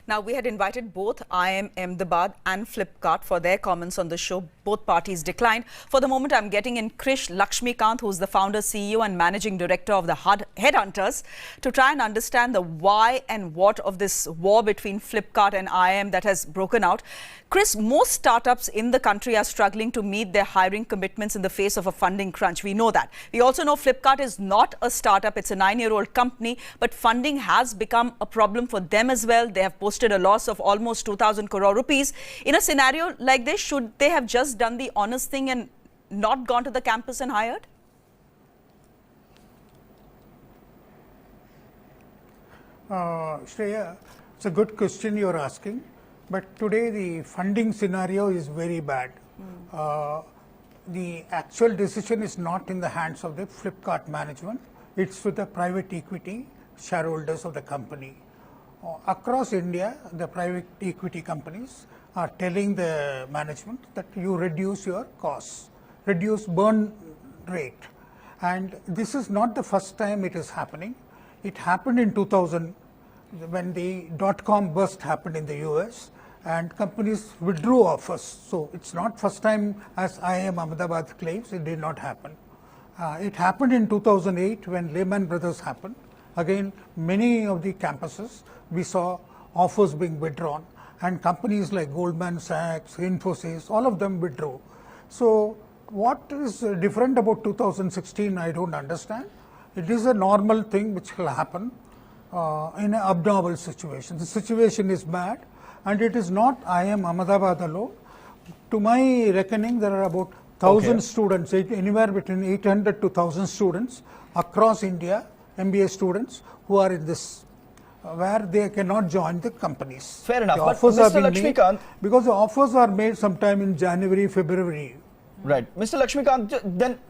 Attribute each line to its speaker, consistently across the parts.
Speaker 1: Now, we had invited both IIM Ahmedabad and Flipkart for their comments on the show. Both parties declined. For the moment, I'm getting in Kris Lakshmikanth, who's the founder, CEO and managing director of the Headhunters, to try and understand the why and what of this war between Flipkart and IIM that has broken out. Kris, most startups in the country are struggling to meet their hiring commitments in the face of a funding crunch. We know that. We also know Flipkart is not a startup. It's a 9-year-old company, but funding has become a problem for them as well. They have posted a loss of almost 2,000 crore rupees. In a scenario like this, should they have just done the honest thing and not gone to the campus and hired?
Speaker 2: Shreya, it's a good question you're asking, but today the funding scenario is very bad. The actual decision is not in the hands of the Flipkart management. It's with the private equity shareholders of the company. Across India, the private equity companies are telling the management that you reduce your costs, reduce burn rate. And this is not the first time it is happening. It happened in 2000 when the dot-com burst happened in the US and companies withdrew offers. So it's not first time, as IIM Ahmedabad claims, it did not happen. It happened in 2008 when Lehman Brothers happened. Again, many of the campuses, we saw offers being withdrawn, and companies like Goldman Sachs, Infosys, all of them withdrew. So what is different about 2016, I don't understand. It is a normal thing which will happen in an abnormal situation. The situation is bad, and it is not IIM Ahmedabad alone. To my reckoning, there are about 1,000 students, anywhere between 800 to 1,000 students across India, MBA students, who are in this, where they cannot join the companies.
Speaker 3: Fair enough.
Speaker 2: The
Speaker 3: But
Speaker 2: offers
Speaker 3: Mr.
Speaker 2: are being
Speaker 3: Lakshmikanth,
Speaker 2: made because the offers are made sometime in January, February.
Speaker 3: right, Mr. Lakshmikanth,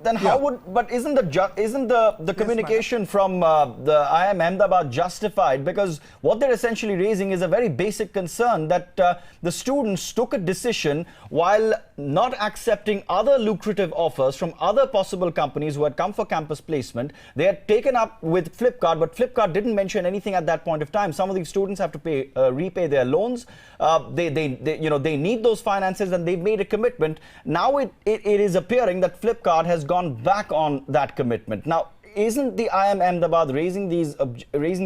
Speaker 3: then how would, but isn't the communication from the IIM Ahmedabad justified? Because what they're essentially raising is a very basic concern that the students took a decision while not accepting other lucrative offers from other possible companies who had come for campus placement. They had taken up with Flipkart, but Flipkart didn't mention anything at that point of time. Some of these students have to repay their loans. They need those finances, and they've made a commitment. Now it is appearing that Flipkart has gone back on that commitment. Now, isn't the IIM Ahmedabad raising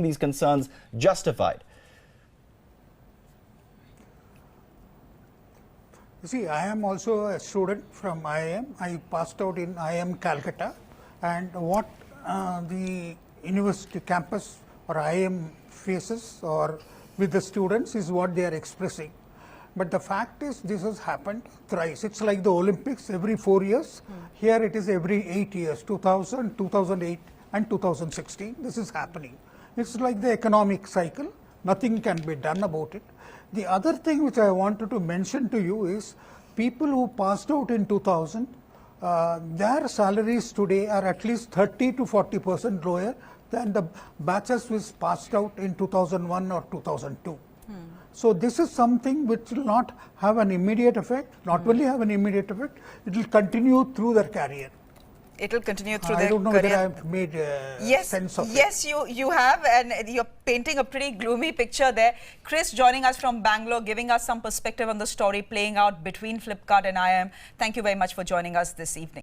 Speaker 3: these concerns justified?
Speaker 2: You see, I am also a student from IIM. I passed out in IIM Calcutta, and what the university campus or IIM faces or with the students is what they are expressing. But the fact is, this has happened thrice. It's like the Olympics every 4 years. Here it is every 8 years, 2000, 2008 and 2016. This is happening. It's like the economic cycle. Nothing can be done about it. The other thing which I wanted to mention to you is people who passed out in 2000, their salaries today are at least 30 to 40% lower than the batches which passed out in 2001 or 2002. So this is something which will not have an immediate effect, not only have an immediate effect, it will continue through their career.
Speaker 1: It will continue through their career.
Speaker 2: I don't know whether I have made sense of it.
Speaker 1: Yes, you have, and you're painting a pretty gloomy picture there. Kris joining us from Bangalore, giving us some perspective on the story playing out between Flipkart and IIM. Thank you very much for joining us this evening.